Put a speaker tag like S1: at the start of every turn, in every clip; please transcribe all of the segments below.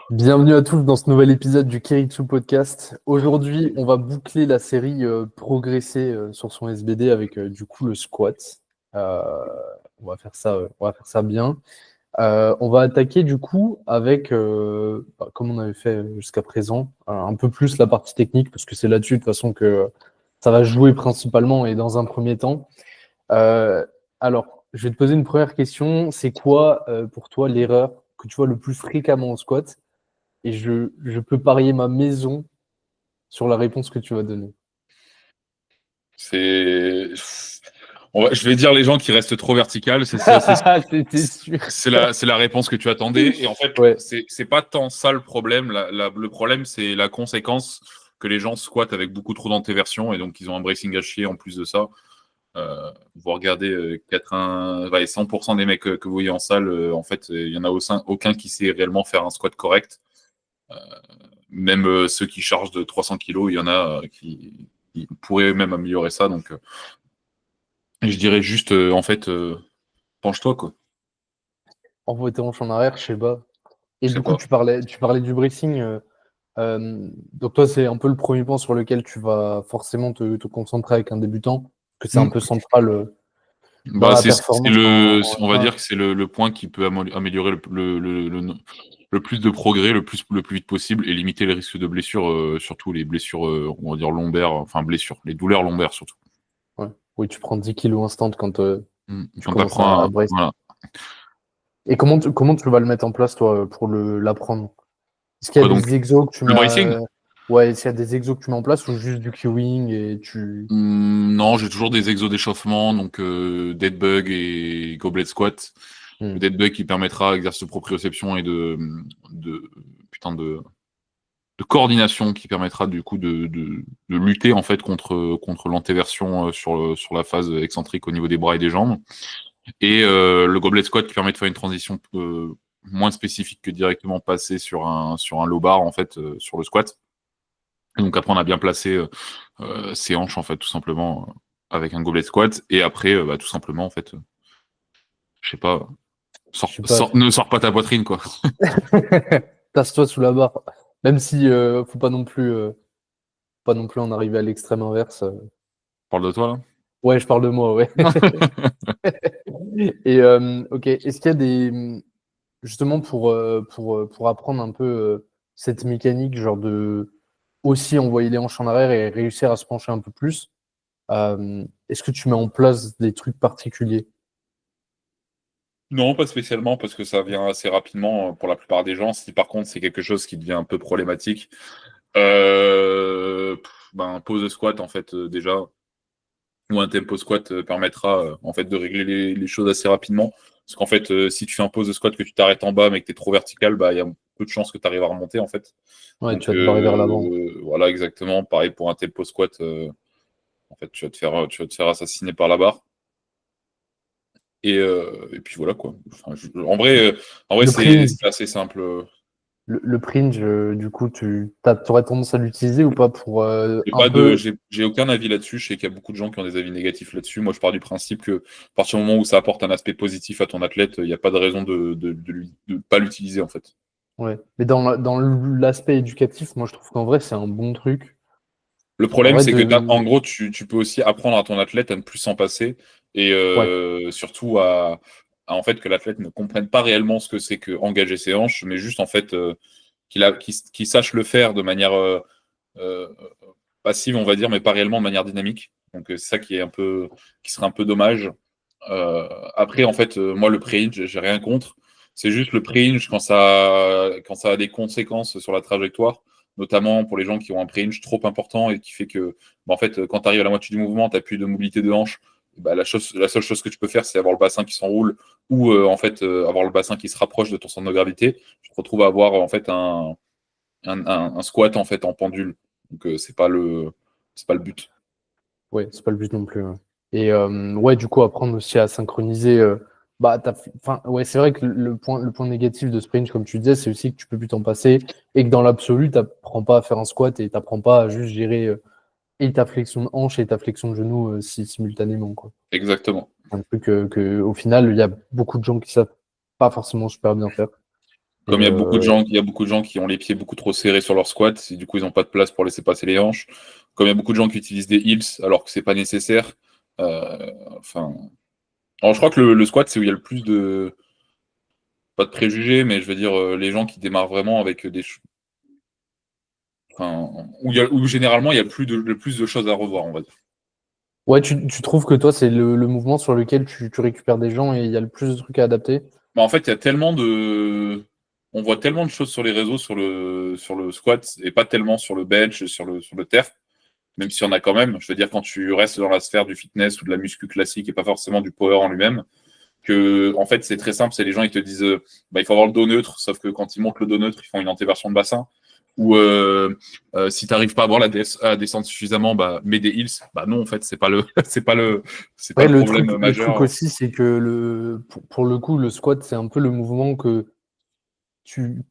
S1: Bienvenue à tous dans ce nouvel épisode du Keiritsu Podcast. Aujourd'hui, on va boucler la série Progresser sur son SBD avec du coup le squat. Euh, on va faire ça bien. On va attaquer du coup avec, comme on avait fait jusqu'à présent, un peu plus la partie technique parce que c'est là-dessus de toute façon que ça va jouer principalement et dans un premier temps. Euh, alors, je vais te poser une première question. C'est quoi pour toi l'erreur que tu vois le plus fréquemment au squat? Et je peux parier ma maison sur la réponse que tu vas donner.
S2: C'est, je vais dire les gens qui restent trop verticales. C'est ça,
S1: C'était sûr.
S2: c'est la réponse que tu attendais. Et en fait,
S1: Ouais,
S2: c'est pas tant ça le problème. Le problème, c'est la conséquence que les gens squattent avec beaucoup trop d'antéversion et donc ils ont un bracing à chier en plus de ça. Vous regardez 100% des mecs que vous voyez en salle, en fait, il y en a aucun qui sait réellement faire un squat correct. Euh, Même ceux qui chargent de 300 kilos, il y en a qui pourraient même améliorer ça. Donc, je dirais juste, penche-toi, quoi.
S1: envoie tes hanches en arrière, je sais pas. Et
S2: Je
S1: du
S2: sais
S1: coup,
S2: pas.
S1: tu parlais du bracing. Donc toi, c'est un peu le premier point sur lequel tu vas forcément te concentrer avec un débutant, que c'est un
S2: Mm.
S1: peu central dans
S2: Bah,
S1: la
S2: c'est
S1: performance
S2: on va
S1: en
S2: dire que c'est le point qui peut améliorer le plus de progrès, le plus vite possible et limiter les risques de blessures, surtout les blessures, on va dire lombaires, enfin blessures, les douleurs lombaires surtout.
S1: ouais. Oui, tu prends 10 kilos instant quand tu
S2: Quand tu
S1: commences
S2: apprends
S1: à
S2: à,
S1: bracer.
S2: voilà.
S1: Et comment tu vas le mettre en place, toi, pour l'apprendre? Est-ce qu'il y a
S2: Quoi donc?
S1: des exos que tu
S2: Le
S1: mets
S2: bracing?
S1: Ouais, est-ce qu'il y a des exos que tu mets en place ou juste du queuing et tu...
S2: Non, j'ai toujours des exos d'échauffement, donc dead bug et goblet squat. Le
S1: Hmm.
S2: dead bug qui permettra exercice de proprioception et de putain de coordination qui permettra du coup de lutter en fait contre l'antéversion sur la phase excentrique au niveau des bras et des jambes. Et le goblet squat qui permet de faire une transition moins spécifique que directement passer sur un low bar en fait sur le squat. Et donc après on a bien placé ses hanches en fait tout simplement avec un goblet squat et après bah, tout simplement en fait je sais pas
S1: Je sais pas.
S2: ne sors pas ta poitrine quoi.
S1: Tasse-toi sous la barre. Même si faut pas non plus en arriver à l'extrême inverse.
S2: Parle de toi
S1: Ouais, je parle de moi, ouais.
S2: là.
S1: Et ok, est-ce qu'il y a des justement pour apprendre un peu cette mécanique, genre de aussi envoyer les hanches en arrière et réussir à se pencher un peu plus, est-ce que tu mets en place des trucs particuliers?
S2: Non, pas spécialement, parce que ça vient assez rapidement pour la plupart des gens. Si par contre c'est quelque chose qui devient un peu problématique, ben, pose de squat en fait déjà, ou un tempo squat permettra en fait de régler les choses assez rapidement. Parce qu'en fait, si tu fais un pose de squat que tu t'arrêtes en bas mais que tu es trop vertical, bah il y a peu de chances que tu arrives à remonter en fait.
S1: Ouais, tu
S2: Donc
S1: vas te barrer vers l'avant.
S2: voilà exactement. Pareil pour un tempo squat, en fait tu vas te faire assassiner par la barre. Et puis voilà quoi. Enfin, en vrai
S1: Le
S2: c'est
S1: print,
S2: assez simple.
S1: le print, du coup, t'aurais tendance à l'utiliser ou pas pour un peu.
S2: J'ai aucun avis là-dessus. Je sais qu'il y a beaucoup de gens qui ont des avis négatifs là-dessus. Moi, je pars du principe que à partir du moment où ça apporte un aspect positif à ton athlète, il n'y a pas de raison de pas l'utiliser en fait.
S1: Ouais. Mais dans l'aspect éducatif, moi, je trouve qu'en vrai, c'est un bon truc.
S2: Le
S1: En
S2: problème,
S1: vrai,
S2: c'est que en gros, tu peux aussi apprendre à ton athlète à ne plus s'en passer et
S1: ouais,
S2: surtout en fait que l'athlète ne comprenne pas réellement ce que c'est que engager ses hanches, mais juste en fait qu'il sache le faire de manière euh, passive, on va dire, mais pas réellement de manière dynamique. Donc c'est ça qui serait un peu dommage. Après, en fait, moi, le pre-hinge, j'ai rien contre. C'est juste le pre-hinge quand ça a des conséquences sur la trajectoire, notamment pour les gens qui ont un pre-hinge trop important et qui fait que, bah, en fait, quand tu arrives à la moitié du mouvement, tu n'as plus de mobilité de hanche. Bah, la seule chose que tu peux faire, c'est avoir le bassin qui s'enroule ou en fait avoir le bassin qui se rapproche de ton centre de gravité. Tu te retrouves à avoir en fait un squat en fait en pendule. Donc c'est pas le but.
S1: ouais, c'est pas le but non plus, hein. Et ouais, du coup, apprendre aussi à synchroniser. Bah, enfin, ouais, c'est vrai que le point négatif de sprint, comme tu disais, c'est aussi que tu peux plus t'en passer et que dans l'absolu, t'apprends pas à faire un squat et t'apprends pas à juste gérer et ta flexion de hanche et ta flexion de genou simultanément, quoi.
S2: Exactement.
S1: Un truc que, au final, il y a beaucoup de gens qui savent pas forcément super bien faire.
S2: Comme
S1: Et
S2: il y a beaucoup de gens qui ont les pieds beaucoup trop serrés sur leur squat, et du coup ils n'ont pas de place pour laisser passer les hanches. Comme il y a beaucoup de gens qui utilisent des heels alors que c'est pas nécessaire. Enfin, alors je crois que le squat c'est où il y a le plus de pas de préjugés, mais je veux dire les gens qui démarrent vraiment avec enfin, où généralement il y a le plus de choses à revoir, on va dire.
S1: ouais, tu trouves que toi, c'est le mouvement sur lequel tu récupères des gens et il y a le plus de trucs à adapter?
S2: Bah, en fait, il y a tellement de. On voit tellement de choses sur les réseaux sur le squat et pas tellement sur le bench, sur le terre, même s'il y en a quand même. Je veux dire, quand tu restes dans la sphère du fitness ou de la muscu classique et pas forcément du power en lui-même, que en fait, c'est très simple. C'est les gens, ils te disent bah, il faut avoir le dos neutre, sauf que quand ils montent le dos neutre, ils font une antéversion de bassin. Ou si tu n'arrives pas à avoir à descendre suffisamment, bah, mets des heels. Bah non, en fait, c'est pas
S1: Ouais,
S2: le problème
S1: le truc
S2: majeur.
S1: aussi, c'est que pour le coup, le squat, c'est un peu le mouvement que tu,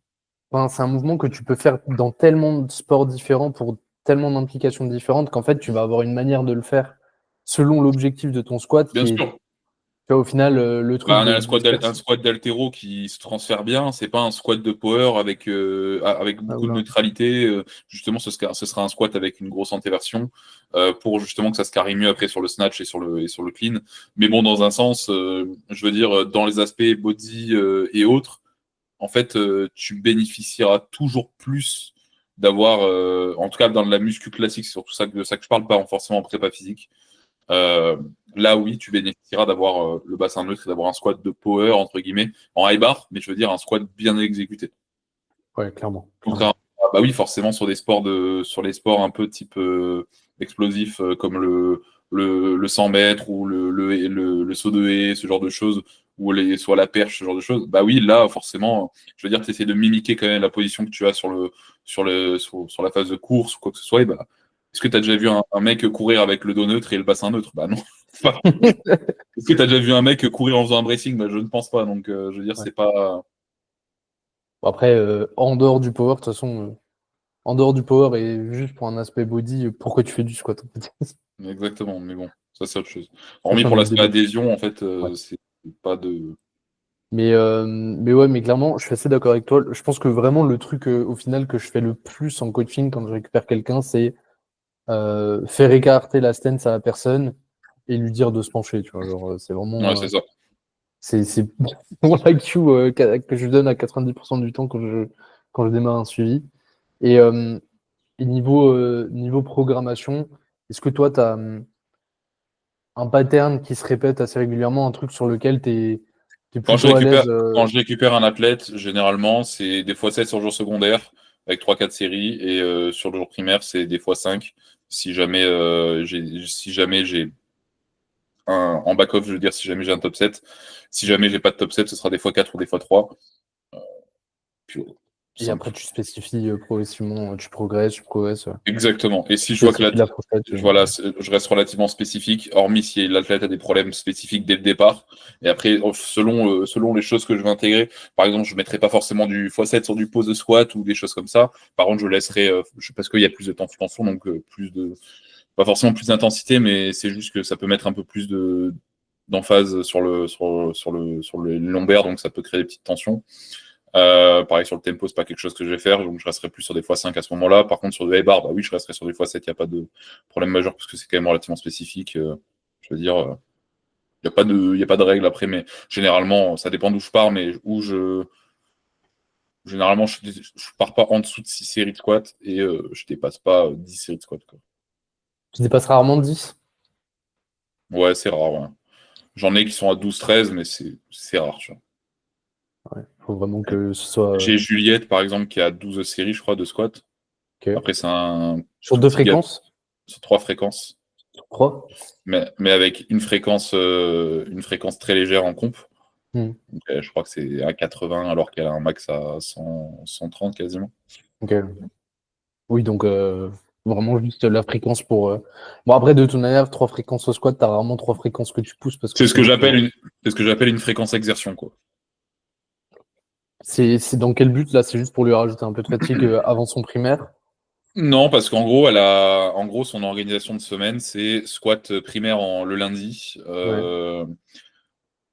S1: enfin, c'est un mouvement que tu peux faire dans tellement de sports différents pour tellement d'implications différentes qu'en fait, tu vas avoir une manière de le faire selon l'objectif de ton squat
S2: Bien
S1: qui est, tu
S2: sûr.
S1: vois, au final, le truc
S2: Bah,
S1: de se faire.
S2: un squat d'haltéro qui se transfère bien, c'est pas un squat de power avec
S1: Ah,
S2: beaucoup de
S1: oula.
S2: neutralité. Justement, ce sera un squat avec une grosse antéversion pour justement que ça se carry mieux après sur le snatch et sur le clean. Mais bon, dans un sens, je veux dire, dans les aspects body et autres, en fait, tu bénéficieras toujours plus d'avoir, en tout cas dans la muscu classique, c'est surtout de ça que je parle, pas forcément en prépa physique. Euh, Là, oui, tu bénéficieras d'avoir le bassin neutre et d'avoir un squat de power, entre guillemets, en high bar, mais je veux dire un squat bien exécuté.
S1: Ouais, clairement.
S2: Contrairement bah oui, forcément, sur les sports un peu type explosif, comme le 100 mètres ou le saut de haie, ce genre de choses, ou soit la perche, ce genre de choses, bah oui, là, forcément, je veux dire, tu essaies de mimiquer quand même la position que tu as sur la phase de course ou quoi que ce soit, et bah, est-ce que tu as déjà vu un mec courir avec le dos neutre et le bassin neutre? Bah non. Est-ce que tu as déjà vu un mec courir en faisant un bracing? Bah, je ne pense pas, donc je veux dire,
S1: Ouais.
S2: c'est pas.
S1: Bon, après, en dehors du power, de toute façon, en dehors du power et juste pour un aspect body, pourquoi tu fais du squat en fait?
S2: Exactement, mais bon, ça c'est autre chose.
S1: Ça,
S2: Hormis
S1: c'est
S2: pour
S1: un autre
S2: l'aspect
S1: débat.
S2: adhésion, en fait,
S1: Ouais.
S2: c'est pas de.
S1: Mais ouais, mais clairement, je suis assez d'accord avec toi. Je pense que vraiment le truc au final que je fais le plus en coaching quand je récupère quelqu'un, c'est faire écarter la stance à la personne et lui dire de se pencher. Tu vois, genre, c'est
S2: Ouais,
S1: vraiment
S2: c'est ça.
S1: c'est pour la cue que je donne à 90% du temps quand je démarre un suivi. Et, euh, et niveau programmation, est-ce que toi, tu as un pattern qui se répète assez régulièrement, un truc sur lequel tu es plutôt à l'aise
S2: Quand je récupère un athlète, généralement, c'est des fois 7 sur le jour secondaire, avec trois quatre séries, et sur le jour primaire, c'est des fois 5. Si jamais j'ai en back-off, je veux dire, si jamais j'ai un top 7. Si jamais j'ai pas de top 7, ce sera des fois 4 ou des fois 3. Puis, tout
S1: et après
S2: simple.
S1: tu spécifies progressivement, tu progresses,
S2: Exactement. Et si
S1: tu
S2: je vois que
S1: spécifies la fourchette.
S2: voilà, je reste relativement spécifique, hormis si l'athlète a des problèmes spécifiques dès le départ. Et après, selon les choses que je vais intégrer, par exemple, je ne mettrai pas forcément du x7 sur du pose squat ou des choses comme ça. Par contre, je laisserai, parce qu'il y a plus de tension, donc pas forcément plus d'intensité, mais c'est juste que ça peut mettre un peu plus d'emphase sur le lombaire, donc ça peut créer des petites tensions. Pareil sur le tempo, c'est pas quelque chose que je vais faire, donc je resterai plus sur des x5 à ce moment-là. Par contre, sur le A-bar, bah oui, je resterai sur des x7, il n'y a pas de problème majeur parce que c'est quand même relativement spécifique. Je veux dire, il y a pas de règle après, mais généralement, ça dépend d'où je pars, mais généralement, je pars pas en dessous de 6 séries de squats et je dépasse pas 10 séries de squats, quoi.
S1: Tu dépasses rarement 10.
S2: Ouais, c'est rare, ouais. J'en ai qui sont à 12-13, mais c'est rare, tu vois.
S1: Ouais, faut vraiment que ce soit
S2: J'ai Juliette, par exemple, qui a 12 séries, je crois, de squats.
S1: ok.
S2: Après, c'est un
S1: Sur
S2: tout
S1: deux
S2: petit gars
S1: fréquences,
S2: sur 3 fréquences.
S1: sur trois.
S2: Mais avec une fréquence très légère en comp.
S1: Hmm.
S2: Donc, je crois que c'est à 80 alors qu'elle a un max à 100, 130 quasiment.
S1: Ok. Oui, donc vraiment juste la fréquence pour. Bon, après, de toute manière, trois fréquences au squat, t'as rarement trois fréquences que tu pousses parce que
S2: C'est ce que
S1: sinon,
S2: j'appelle une, c'est ce que j'appelle une fréquence exertion, quoi.
S1: c'est dans quel but là? C'est juste pour lui rajouter un peu de fatigue avant son primaire.
S2: Non, parce qu'en gros, en gros, son organisation de semaine, c'est squat primaire le lundi,
S1: Ouais.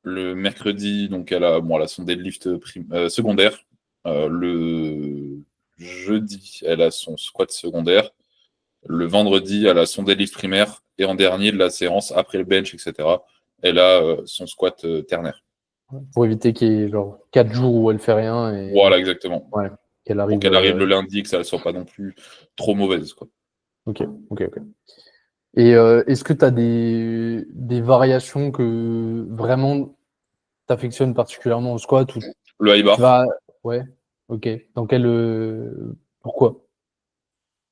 S2: le mercredi, donc elle a son deadlift secondaire, Le jeudi, elle a son squat secondaire. Le vendredi, elle a son deadlift primaire. Et en dernier de la séance, après le bench, etc., elle a son squat ternaire.
S1: Pour éviter qu'il y ait genre 4 jours où elle fait rien et
S2: Voilà, exactement.
S1: ouais, qu'elle
S2: Pour
S1: arrive.
S2: qu'elle arrive le lundi et que ça ne soit pas non plus trop mauvaise, quoi.
S1: Ok. Et est-ce que tu as des variations que vraiment t'affectionnes particulièrement au squat ou
S2: Le high
S1: tu
S2: bar.
S1: vas. Ouais, ok. Dans quel. Pourquoi?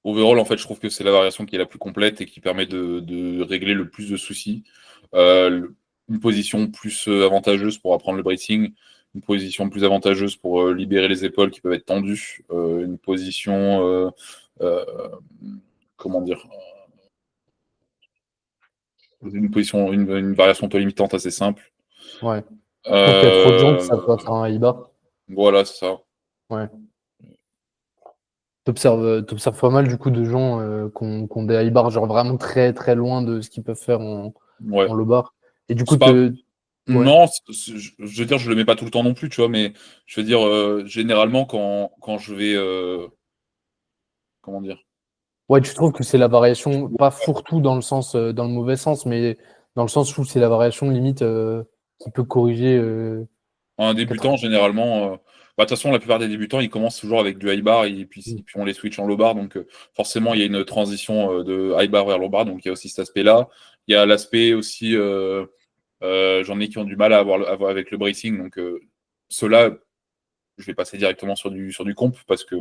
S2: Overall, en fait, je trouve que c'est la variation qui est la plus complète et qui permet de régler le plus de soucis. Une position plus avantageuse pour apprendre le bracing, une position plus avantageuse pour libérer les épaules qui peuvent être tendues, une position, euh, comment dire, une variation auto-limitante assez simple.
S1: Ouais. Je pense qu'il y a trop de gens qui
S2: Euh,
S1: savent pas faire un high bar.
S2: voilà, c'est ça.
S1: Ouais. T'observes pas mal du coup de gens qui ont des high bars genre vraiment très très loin de ce qu'ils peuvent faire
S2: Ouais.
S1: en low bar. Et du coup,
S2: C'est pas.
S1: ouais.
S2: Non, je veux dire, je le mets pas tout le temps non plus, tu vois, mais je veux dire, généralement, quand je vais. Comment dire?
S1: Ouais, tu trouves que c'est la variation, pas fourre-tout dans le sens, dans le mauvais sens, mais dans le sens où c'est la variation limite qui peut corriger
S2: Un débutant,
S1: 80.
S2: généralement, bah, de toute façon, la plupart des débutants, ils commencent toujours avec du high bar et puis on les switch en low bar. Donc, forcément, il y a une transition de high bar vers low bar. Donc, il y a aussi cet aspect-là. Il y a l'aspect aussi, j'en ai qui ont du mal à voir avec le bracing. Donc, ceux-là, je vais passer directement sur du comp parce que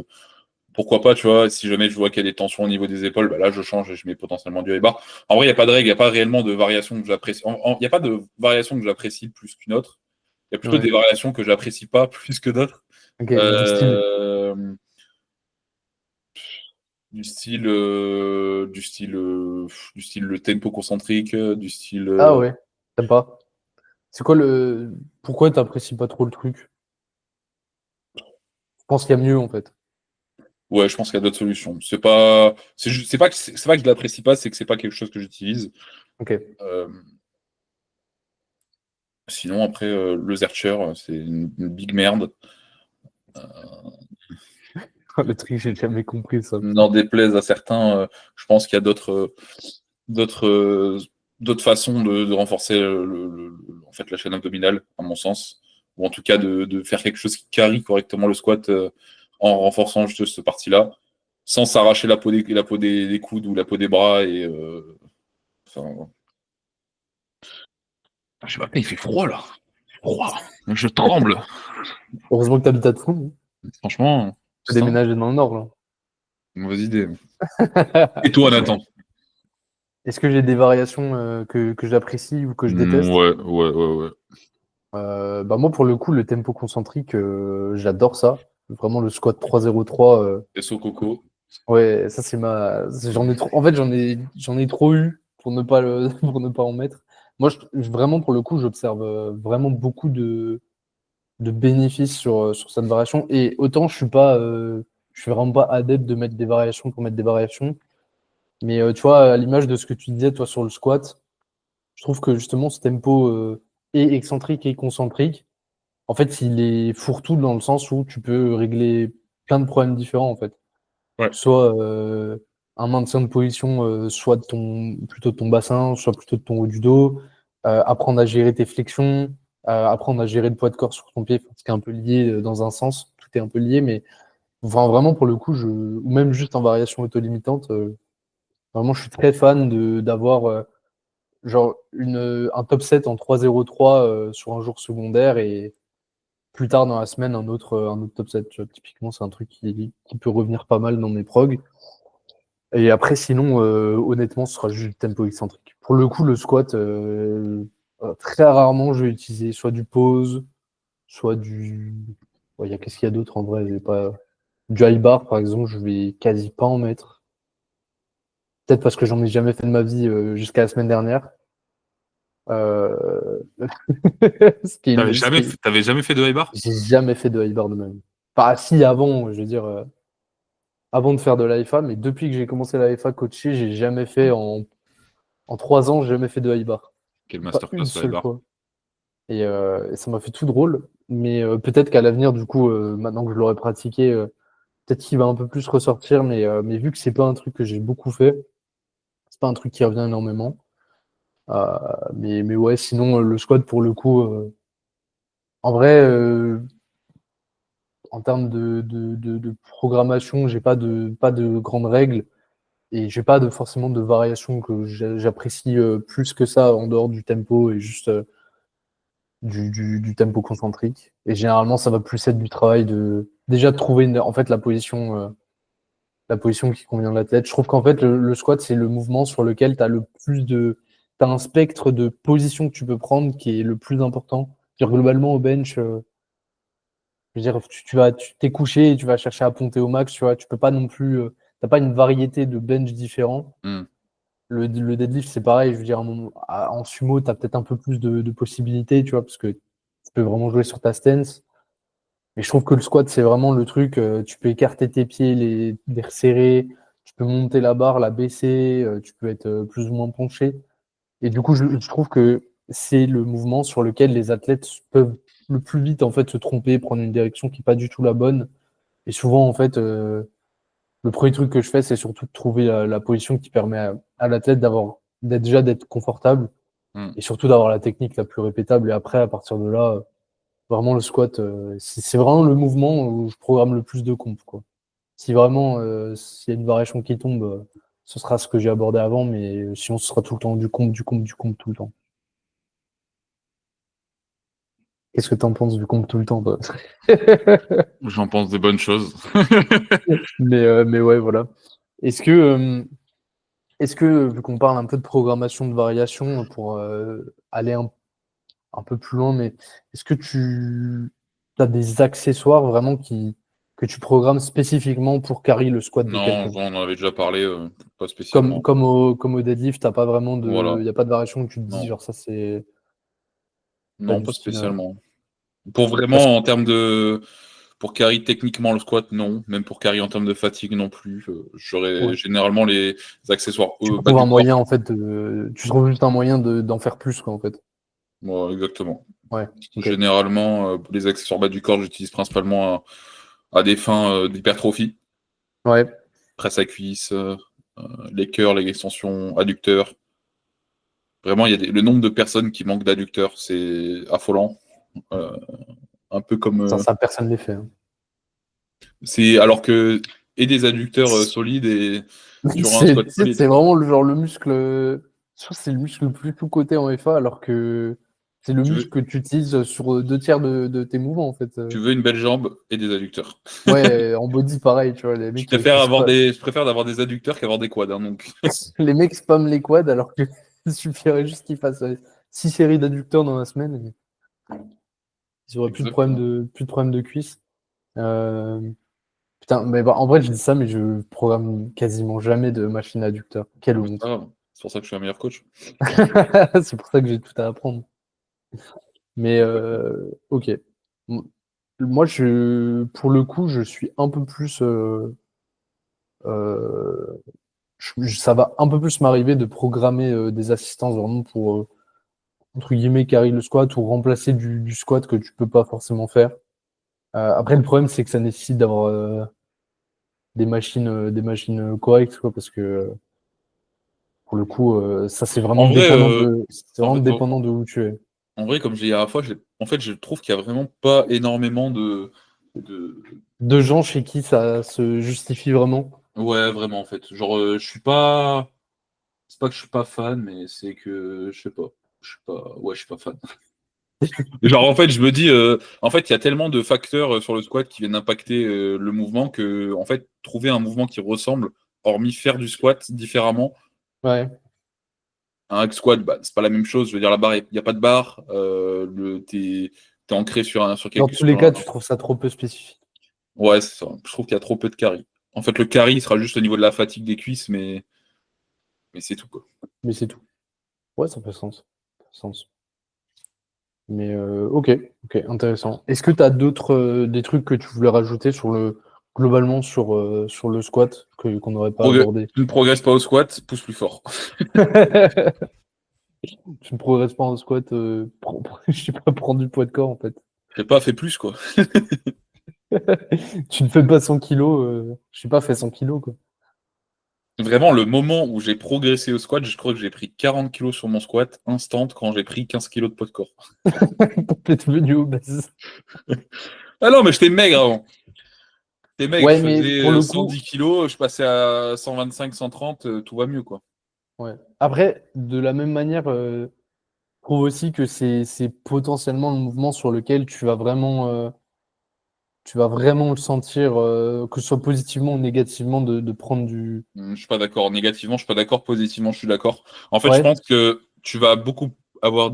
S2: pourquoi pas, tu vois, si jamais je vois qu'il y a des tensions au niveau des épaules, bah là, je change et je mets potentiellement du high bar. En vrai, il n'y a pas de règle, il n'y a pas réellement de variation que j'apprécie. Il n'y a pas de variation que j'apprécie plus qu'une autre. Il y a plutôt
S1: Ouais.
S2: des variations que j'apprécie pas plus que d'autres.
S1: Ok, du style.
S2: Euh, du style le tempo concentrique, du style.
S1: Ah ouais, t'aimes pas. C'est quoi le. Pourquoi t'apprécies pas trop le truc? Je pense qu'il y a mieux en fait.
S2: Ouais, je pense qu'il y a d'autres solutions. C'est pas que je l'apprécie pas, c'est que c'est pas quelque chose que j'utilise.
S1: Ok.
S2: Euh, Sinon, après, le Zercher, c'est une big merde.
S1: Le truc, j'ai jamais compris ça, putain.
S2: N'en déplaise à certains, je pense qu'il y a d'autres, euh, d'autres façon de renforcer en fait, la chaîne abdominale, à mon sens. Ou en tout cas de faire quelque chose qui carry correctement le squat en renforçant juste cette partie-là, sans s'arracher la peau des coudes ou la peau des bras. Enfin, je sais pas, il fait froid là. Froid. Je tremble.
S1: Heureusement que t'habites à Toulon.
S2: Franchement,
S1: Faut
S2: putain,
S1: déménager dans le nord, là.
S2: mauvaise idée. Et toi, Nathan?
S1: Est-ce que j'ai des variations que j'apprécie ou que je déteste?
S2: Ouais, ouais, ouais, ouais.
S1: Bah moi, pour le coup, le tempo concentrique, j'adore ça. Vraiment, le squat 3-0-3.
S2: SO Coco.
S1: Ouais, ça, j'en ai trop. En fait, j'en ai trop eu pour ne pas pour ne pas en mettre. Moi, vraiment, pour le coup, j'observe vraiment beaucoup de bénéfices sur cette variation. Et autant, je suis vraiment pas adepte de mettre des variations pour mettre des variations. Mais tu vois, à l'image de ce que tu disais, toi, sur le squat, je trouve que justement, ce tempo est excentrique et concentrique. En fait, il est fourre-tout dans le sens où tu peux régler plein de problèmes différents, en fait.
S2: Ouais.
S1: Que ce soit un maintien de position, soit plutôt de ton bassin, soit plutôt de ton haut du dos, apprendre à gérer tes flexions, apprendre à gérer le poids de corps sur ton pied, enfin, ce qui est un peu lié dans un sens, tout est un peu lié, mais vraiment pour le coup, ou même juste en variation auto-limitante, vraiment je suis très fan d'avoir genre un top 7 en 3-0-3 sur un jour secondaire et plus tard dans la semaine un autre top 7. Tu vois, typiquement, c'est un truc qui peut revenir pas mal dans mes progs. Et après, sinon, honnêtement, ce sera juste du tempo excentrique. Pour le coup, le squat, très rarement, je vais utiliser soit du pause, soit du. Ouais, qu'est-ce qu'il y a d'autre en vrai? J'ai pas. Du high bar, par exemple, je vais quasi pas en mettre. Peut-être parce que j'en ai jamais fait de ma vie jusqu'à la semaine dernière. Euh, ce qui
S2: T'avais
S1: est, ce qui
S2: jamais,
S1: est-
S2: t'avais jamais fait de high bar?
S1: J'ai jamais fait de high bar de ma vie. Enfin, si, avant, je veux dire, avant de faire de l'AFA, mais depuis que j'ai commencé l'AFA coaché, j'ai jamais fait en 3 ans, j'ai jamais fait de high bar.
S2: Quelle
S1: Pas une
S2: masterclass le high
S1: seule
S2: bar.
S1: fois. Et ça m'a fait tout drôle. Mais peut-être qu'à l'avenir, du coup, maintenant que je l'aurais pratiqué, peut-être qu'il va un peu plus ressortir. Mais vu que c'est pas un truc que j'ai beaucoup fait, c'est pas un truc qui revient énormément. Euh, mais ouais, sinon, le squat, pour le coup, en vrai, en termes de programmation, j'ai pas de grandes règles et j'ai pas forcément de variations que j'apprécie plus que ça en dehors du tempo et juste du tempo concentrique. Et généralement, ça va plus être du travail de déjà de trouver en fait la position qui convient à l'athlète. Je trouve qu'en fait, le squat, c'est le mouvement sur lequel tu as le plus de. Tu as un spectre de positions que tu peux prendre qui est le plus important. Globalement, au bench, je veux dire, tu t'es couché et tu vas chercher à ponter au max, tu vois. Tu peux pas non plus. T'as pas une variété de bench différents.
S2: Hmm.
S1: Le deadlift, c'est pareil. Je veux dire, en sumo, tu as peut-être un peu plus de possibilités, tu vois, parce que tu peux vraiment jouer sur ta stance. Mais je trouve que le squat, c'est vraiment le truc. Tu peux écarter tes pieds, les resserrer. Tu peux monter la barre, la baisser. Tu peux être plus ou moins penché. Et du coup, je trouve que c'est le mouvement sur lequel les athlètes peuvent le plus vite en fait se tromper, prendre une direction qui n'est pas du tout la bonne. Et souvent, en fait, le premier truc que je fais, c'est surtout de trouver la position qui permet à l'athlète d'être confortable
S2: Hmm.
S1: et surtout d'avoir la technique la plus répétable. Et après, à partir de là, vraiment le squat, c'est vraiment le mouvement où je programme le plus de comptes, quoi. Si vraiment s'il y a une variation qui tombe, ce sera ce que j'ai abordé avant, mais sinon ce sera tout le temps du compte, du compte, du compte tout le temps. Qu'est-ce que tu en penses du compte tout le temps, toi?
S2: J'en pense des bonnes choses.
S1: Mais ouais, voilà. Est-ce que, euh, est-ce que, vu qu'on parle un peu de programmation de variation, pour aller un peu plus loin, mais est-ce que tu as des accessoires vraiment que tu programmes spécifiquement pour carry le squat de
S2: Non,
S1: quelqu'un?
S2: on en avait déjà parlé, pas
S1: Comme,
S2: spécialement.
S1: comme au, comme au deadlift, t'as pas vraiment
S2: Voilà.
S1: il n'y a pas de variation où tu te dis,
S2: Non,
S1: genre ça, c'est pas
S2: non,
S1: du
S2: pas
S1: style.
S2: spécialement. Pour
S1: Parce que
S2: vraiment, en termes de. Pour carry techniquement le squat, non. Même pour carry en termes de fatigue, non plus.
S1: ouais,
S2: J'aurais généralement les accessoires
S1: tu
S2: bas
S1: trouves
S2: du
S1: un
S2: corps.
S1: moyen, en fait, tu trouves juste un moyen d'en faire plus, quoi, en fait.
S2: Moi, exactement.
S1: Ouais, ok.
S2: Généralement, les accessoires bas du corps, j'utilise principalement à des fins d'hypertrophie.
S1: Ouais,
S2: Presse à cuisse, les curls, les extensions, adducteurs. Vraiment, le nombre de personnes qui manquent d'adducteurs, c'est affolant. Euh, un peu comme.
S1: ça personne ne les fait, hein.
S2: C'est alors que. Et des adducteurs solides et sur un squat solide,
S1: C'est
S2: quoi.
S1: vraiment le genre le muscle. Je trouve que c'est le muscle le plus sous-coté en FA, alors que c'est le
S2: Tu
S1: muscle
S2: veux,
S1: que tu utilises sur deux tiers de tes mouvements, en fait.
S2: tu veux une belle jambe et des adducteurs.
S1: Ouais, en body, pareil, tu vois, les
S2: Je
S1: mecs
S2: préfère
S1: qui
S2: avoir je préfère d'avoir des adducteurs qu'avoir des quads, hein, donc.
S1: les mecs spamment les quads, alors que il suffirait juste qu'ils fassent 6 séries d'adducteurs dans la semaine, et ils auraient
S2: Exactement.
S1: plus de problèmes de cuisse. Euh, Putain, mais bah, en vrai, je dis ça, mais je programme quasiment jamais de machine adducteur. Quelle
S2: Mais c'est pas
S1: honte.
S2: grave. C'est pour ça que je suis un meilleur coach.
S1: C'est pour ça que j'ai tout à apprendre. Mais ok. M- Moi, pour le coup, je suis un peu plus. Euh, Ça va un peu plus m'arriver de programmer des assistances vraiment pour, entre guillemets, carry le squat ou remplacer du squat que tu peux pas forcément faire. Après, le problème, c'est que ça nécessite d'avoir des machines correctes, quoi, parce que pour le coup, ça,
S2: En vrai,
S1: c'est
S2: en
S1: vraiment
S2: vrai,
S1: dépendant de où tu es.
S2: en vrai, comme j'ai dit à la fois, en fait, je trouve qu'il y a vraiment pas énormément de...
S1: Deux gens chez qui ça se justifie vraiment.
S2: Ouais, vraiment, en fait. Genre, je suis pas. C'est pas que je suis pas fan, mais c'est que je sais pas. Je suis pas. Ouais, je suis pas fan. Genre, en fait, je me dis, en fait, il y a tellement de facteurs sur le squat qui viennent impacter le mouvement que, en fait, trouver un mouvement qui ressemble, hormis faire du squat différemment,
S1: Ouais.
S2: un hack squat, bah, c'est pas la même chose. Je veux dire, la barre, il n'y a pas de barre. T'es ancré
S1: Dans tous les
S2: sur un.
S1: cas, tu trouves ça trop peu spécifique.
S2: Ouais, c'est ça. Je trouve qu'il y a trop peu de carry. En fait, le carry sera juste au niveau de la fatigue des cuisses, mais c'est tout, quoi.
S1: Mais c'est tout. Ouais, ça fait sens. Ça fait sens. Mais ok, ok, intéressant. Est-ce que tu as d'autres des trucs que tu voulais rajouter globalement sur le squat qu'on n'aurait pas abordé?
S2: Tu ne progresses pas au squat, pousse plus fort.
S1: Tu ne progresses pas en squat, je sais pas, prendre du poids de corps en fait.
S2: J'ai pas fait plus, quoi.
S1: Tu ne fais pas 100 kilos, je sais pas, fais 100 kilos, quoi.
S2: Vraiment, le moment où j'ai progressé au squat, je crois que j'ai pris 40 kilos sur mon squat, instant, quand j'ai pris 15 kilos de poids de corps.
S1: T'es devenu obèse.
S2: Ah non, mais j'étais maigre avant. J'étais maigre,
S1: Ouais,
S2: je
S1: mais
S2: faisais
S1: pour le coup,
S2: 110 kilos, je passais à 125, 130, tout va mieux, quoi.
S1: ouais. Après, de la même manière, je trouve aussi que c'est potentiellement le mouvement sur lequel tu vas vraiment le sentir, que ce soit positivement ou négativement, de prendre du.
S2: Je suis pas d'accord négativement, je suis pas d'accord positivement, je suis d'accord. En fait, je
S1: Ouais,
S2: pense que tu vas beaucoup avoir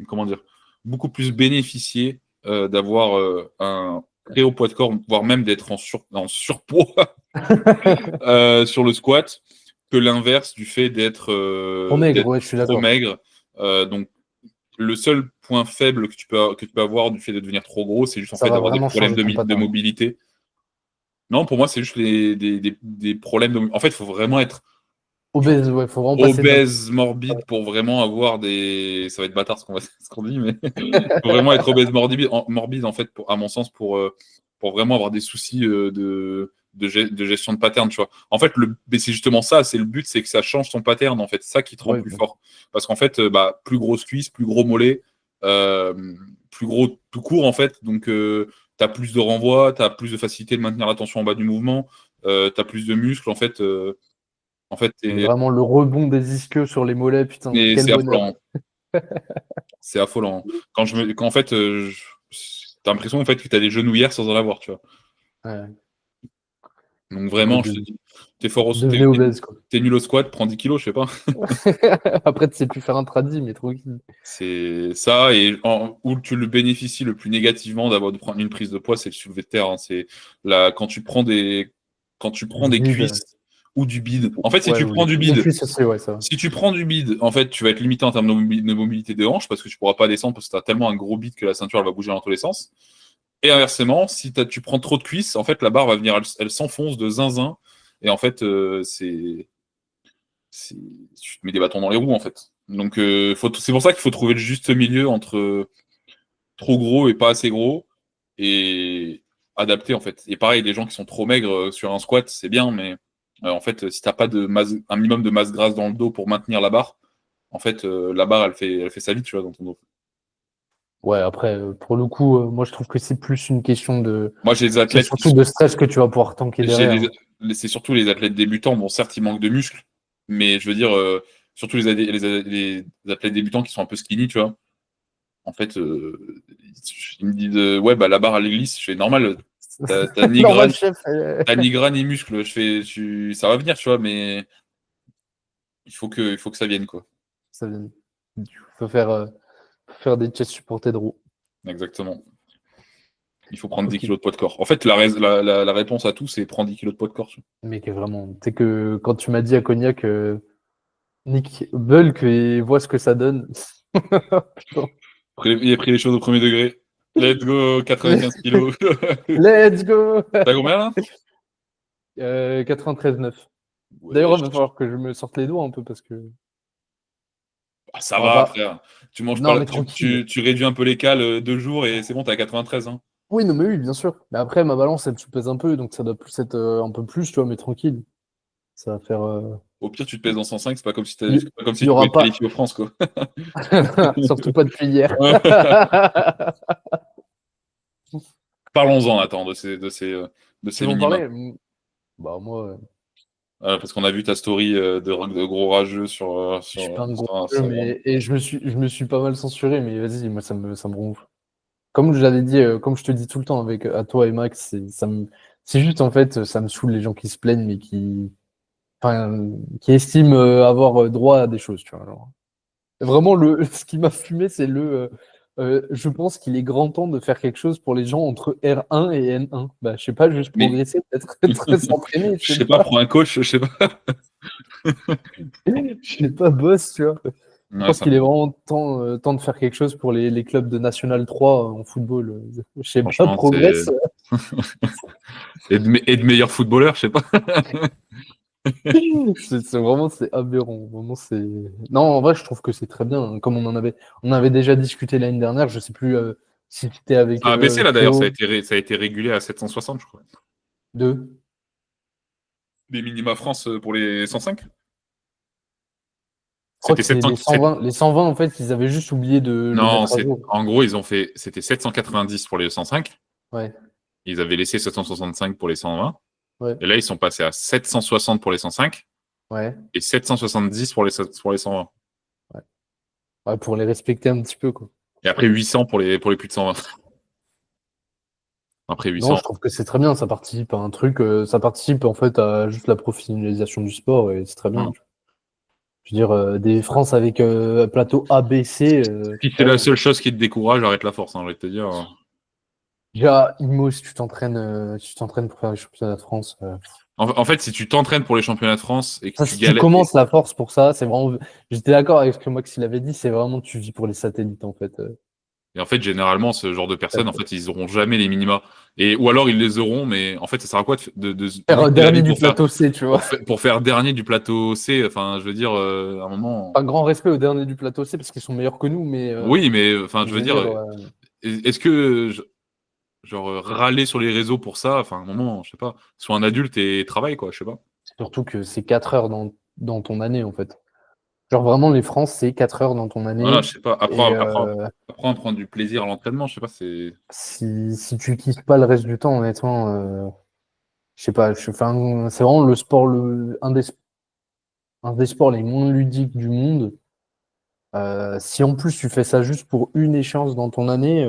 S2: comment dire, beaucoup plus bénéficier d'avoir un très haut poids de corps, voire même d'être en surpoids sur le squat, que l'inverse du fait
S1: trop maigre,
S2: d'être
S1: ouais, je suis
S2: trop
S1: d'accord.
S2: maigre. Donc, le seul point faible que tu peux avoir du fait de devenir trop gros, c'est juste en
S1: Ça
S2: fait
S1: va
S2: d'avoir des
S1: vraiment
S2: problèmes
S1: changer ton
S2: de
S1: pattern.
S2: mobilité. Non, pour moi, c'est juste des problèmes de. En fait, il faut vraiment être genre
S1: Obèse, ouais, faut vraiment passer d'un.
S2: obèse morbide pour vraiment avoir des. Ça va être bâtard ce qu'on dit, mais faut vraiment être obèse morbide en fait, à mon sens, pour vraiment avoir des soucis de gestion de pattern, tu vois. En fait, mais c'est justement ça, c'est le but, c'est que ça change ton pattern, en fait, ça qui te rend
S1: Ouais,
S2: plus fort. Parce qu'en fait, bah, plus grosse cuisse, plus gros mollet, euh, plus gros tout court, en fait. Donc, tu as plus de renvoi, tu as plus de facilité de maintenir la tension en bas du mouvement, tu as plus de muscles, en fait. En fait,
S1: vraiment le rebond des ischios sur les mollets, putain,
S2: et
S1: quel
S2: c'est
S1: bonheur.
S2: affolant. C'est affolant. Quand en fait, t'as l'impression en fait que t'as des genouillères sans en avoir, tu vois.
S1: Ouais,
S2: Donc
S1: ouais,
S2: vraiment, je te dis, t'es fort
S1: devenez obèse, quoi.
S2: t'es nul au squat, prends 10 kilos, je sais pas.
S1: Après, tu sais plus faire un tradi, mais tranquille.
S2: C'est ça, et où tu le bénéficies le plus négativement de prendre une prise de poids, c'est le soulevé de terre, hein. C'est là, quand tu prends
S1: Du
S2: des
S1: bide.
S2: cuisses ou du bide. En fait, si
S1: Ouais,
S2: tu
S1: ou
S2: prends du
S1: les
S2: bide,
S1: cuisses aussi, ouais, ça va.
S2: si tu prends du bide, en fait, tu vas être limité en termes de mobilité des hanches parce que tu pourras pas descendre parce que tu as tellement un gros bide que la ceinture elle va bouger dans tous les sens. Et inversement, si tu prends trop de cuisses, en fait, la barre va venir, elle s'enfonce de zinzin. Et en fait, tu te mets des bâtons dans les roues, en fait. Donc, c'est pour ça qu'il faut trouver le juste milieu entre trop gros et pas assez gros et adapté, en fait. Et pareil, les gens qui sont trop maigres sur un squat, c'est bien, mais en fait, si t'as pas un minimum de masse grasse dans le dos pour maintenir la barre, en fait, la barre, elle fait sa vie, tu vois, dans ton dos.
S1: Ouais, après, pour le coup, moi, je trouve que c'est plus une question de.
S2: Moi, j'ai des
S1: C'est
S2: athlètes qui
S1: surtout
S2: sont
S1: de stress que tu vas pouvoir tanker
S2: J'ai
S1: derrière, hein.
S2: c'est surtout les athlètes débutants. Bon, certes, ils manquent de muscles, mais je veux dire, surtout les athlètes débutants qui sont un peu skinny, tu vois. En fait, ils me disent, ouais, bah la barre à l'église, je fais normal. T'as ni gras,
S1: Normal, chef.
S2: t'as ni gras ni muscle. Ça va venir, tu vois, mais il faut que ça vienne, quoi.
S1: Ça vient. Il faut faire des chest supportés de roue.
S2: Exactement. Il faut prendre 10
S1: Ok.
S2: kilos de poids de corps. En fait, la réponse à tout, c'est prendre 10 kilos de poids de corps. Tu
S1: Mais que vraiment, tu sais que quand tu m'as dit à Cognac, Nick Bulk et vois ce que ça donne. Putain.
S2: Il a pris les choses au premier degré. Let's go, 95 kilos.
S1: Let's go!
S2: T'as combien là?
S1: 93,9. D'ailleurs, il va
S2: Wesh.
S1: falloir que je me sorte les doigts un peu parce que
S2: Ah, ça
S1: on va
S2: va,
S1: pas.
S2: frère. Tu manges
S1: Non,
S2: pas,
S1: mais tranquille.
S2: tu réduis un peu les cales 2 jours et c'est bon, t'es à 93, hein.
S1: Oui, non, mais oui, bien sûr. Mais après, ma balance, elle se pèse un peu, donc ça doit plus être un peu plus, tu vois, mais tranquille. Ça va faire.
S2: Au pire, tu te pèses en 105,
S1: Il
S2: c'est pas comme si
S1: y
S2: tu pouvais
S1: aura
S2: te
S1: pas.
S2: qualifier aux France, quoi.
S1: Surtout pas depuis hier.
S2: Parlons-en, attends, de
S1: Tu
S2: ces
S1: veux en
S2: minima.
S1: parler? Bah, moi,
S2: Parce qu'on a vu ta story de gros rageux
S1: je suis pas un gros jeu,
S2: Instagram.
S1: mais et je me suis pas mal censuré, mais vas-y, moi, ça me rend ouf. Comme je l'avais dit, comme je te dis tout le temps avec à toi et Max, c'est juste en fait, ça me saoule les gens qui se plaignent, mais enfin, qui estiment avoir droit à des choses, tu vois. Genre. Vraiment, ce qui m'a fumé, c'est je pense qu'il est grand temps de faire quelque chose pour les gens entre R1 et N1. Bah, je sais pas, juste
S2: Mais
S1: progresser, peut-être très s'entraîner, je
S2: je
S1: sais
S2: sais pas,
S1: pas.
S2: prends un coach, je sais pas.
S1: Je sais pas, boss, tu vois. Je
S2: Ouais,
S1: pense qu'il est vraiment temps de faire quelque chose pour les clubs de National 3 en football. Je sais pas,
S2: franchement,
S1: progresse.
S2: et de meilleurs footballeurs, je sais pas.
S1: C'est aberrant. Vraiment, non, en vrai, je trouve que c'est très bien. Comme on avait déjà discuté l'année dernière, je sais plus Si tu étais avec
S2: Ça a baissé là d'ailleurs, ça
S1: Théo,
S2: a été régulé à 760, je crois.
S1: 2.
S2: Les minima France pour les 105.
S1: Je crois
S2: C'était
S1: que c'est
S2: 700.
S1: les 120. Les 120, en fait, ils avaient juste oublié de le
S2: Non,
S1: mettre à jour.
S2: en gros, c'était 790 pour les 105.
S1: Ouais,
S2: Ils avaient laissé 765 pour les 120.
S1: ouais,
S2: Et là, ils sont passés à 760 pour les 105
S1: ouais,
S2: et 770 pour les 120.
S1: ouais. Ouais, pour les respecter un petit peu, quoi.
S2: Et après 800 pour les plus de 120. Après
S1: Non,
S2: 800.
S1: je trouve que c'est très bien. Ça participe à un truc. Ça participe, en fait, à juste la professionnalisation du sport et c'est très bien.
S2: Hum.
S1: Je veux dire, des France avec plateau A, B, C,
S2: Si
S1: c'est
S2: c'est
S1: très
S2: la
S1: bien.
S2: seule chose qui te décourage, arrête la force, hein, je vais te dire.
S1: Déjà, Imo, si tu t'entraînes pour faire les championnats de France,
S2: En fait, si tu t'entraînes pour les championnats de France et que
S1: ça,
S2: tu
S1: si tu
S2: galères.
S1: commences la force pour ça, c'est vraiment. J'étais d'accord avec ce que Max il avait dit, c'est vraiment tu vis pour les satellites en fait.
S2: Et en fait, généralement, ce genre de personnes, en fait, ils auront jamais les minima. Ou alors ils les auront, mais en fait, ça sert à quoi
S1: Faire
S2: limite de la
S1: dernier
S2: vie
S1: du plateau C, tu vois.
S2: pour faire dernier du plateau C. Enfin, je veux dire, à un moment.
S1: Pas grand respect aux derniers du plateau C parce qu'ils sont meilleurs que nous, mais
S2: Oui, mais enfin, je
S1: je
S2: veux
S1: veux
S2: dire,
S1: dire,
S2: est-ce que genre râler sur les réseaux pour ça, enfin, à un moment, je sais pas, sois un adulte et travaille quoi, je sais pas.
S1: surtout que c'est 4 heures dans ton année en fait. Genre vraiment, les France, c'est 4 heures dans ton
S2: Voilà,
S1: année.
S2: je sais pas.
S1: Et
S2: Apprends à prendre du plaisir à l'entraînement, je sais pas, c'est.
S1: si tu kiffes pas le reste du temps, honnêtement, je sais pas, enfin, c'est vraiment le sport, un des sports les moins ludiques du monde. Si en plus tu fais ça juste pour une échéance dans ton année,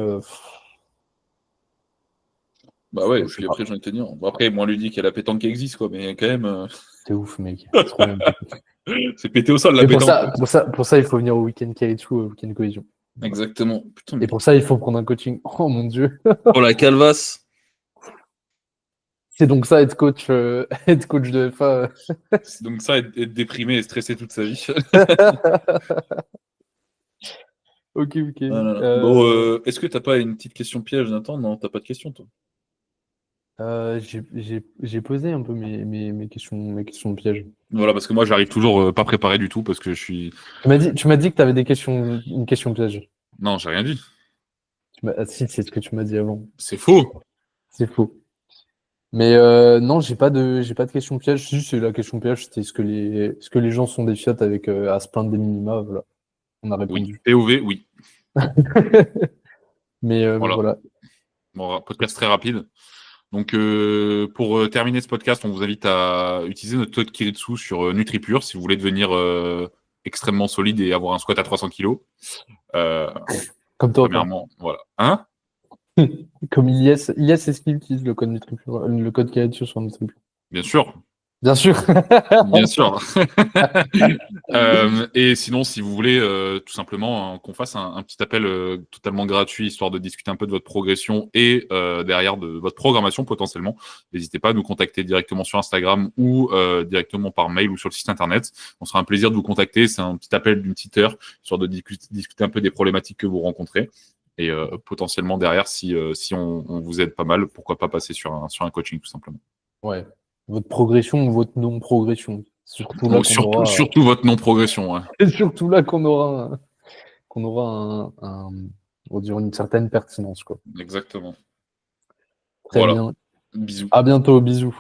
S2: Bah ouais, et
S1: je sais
S2: puis
S1: pas.
S2: après, j'ai envie de te dire. Bon, après, moins ludique, il y a la pétanque qui existe, quoi, mais quand même,
S1: C'est ouf, mec. C'est trop bien.
S2: c'est pété au sol la
S1: Mais pour
S2: pétanque.
S1: ça, pour ça, pour ça, il faut venir au week-end Kairitsu, au week-end Cohésion. Voilà.
S2: Exactement. Putain,
S1: Et
S2: mais.
S1: pour ça, il faut prendre un coaching. Oh mon Dieu.
S2: Oh la calvasse.
S1: C'est donc ça être coach, être coach de FA.
S2: C'est donc ça, être déprimé et stressé toute sa vie.
S1: Ok, ok.
S2: Ah là là. Bon, est-ce que t'as pas une petite question piège, Nathan? Non, t'as pas de question, toi.
S1: J'ai posé un peu mes questions pièges.
S2: Voilà, parce que moi, j'arrive toujours pas préparé du tout parce que je suis.
S1: Tu m'as dit que tu avais une question piège.
S2: Non, j'ai rien dit.
S1: Ah, si, c'est ce que tu m'as dit avant.
S2: C'est faux.
S1: C'est faux. Mais non, j'ai pas de question piège. Si, c'est la question piège, c'était est-ce que les gens sont des fiottes avec à se plaindre des minima, voilà. On a
S2: Oui.
S1: répondu.
S2: POV, oui.
S1: Mais
S2: Voilà.
S1: voilà.
S2: Bon, podcast très rapide. Donc, pour terminer ce podcast, on vous invite à utiliser notre code Kiritsu sur NutriPure si vous voulez devenir extrêmement solide et avoir un squat à 300 kg.
S1: Comme toi, quoi.
S2: Premièrement, voilà. Hein?
S1: Comme Ilyes et Steve utilisent le code qui est sur NutriPure.
S2: Bien sûr.
S1: Bien sûr.
S2: Bien sûr. Et sinon, si vous voulez tout simplement qu'on fasse un petit appel totalement gratuit, histoire de discuter un peu de votre progression et derrière de votre programmation potentiellement, n'hésitez pas à nous contacter directement sur Instagram ou directement par mail ou sur le site internet. On sera un plaisir de vous contacter. C'est un petit appel d'une petite heure, histoire de discuter un peu des problématiques que vous rencontrez. Et potentiellement derrière, si on vous aide pas mal, pourquoi pas passer sur un coaching tout simplement.
S1: Ouais. Votre progression ou votre non-progression. Surtout là
S2: Donc,
S1: qu'on aura,
S2: surtout votre non-progression. Hein.
S1: c'est surtout là qu'on aura on va dire une certaine pertinence, quoi.
S2: Exactement.
S1: Très
S2: Voilà.
S1: bien.
S2: Bisous.
S1: À bientôt. Bisous.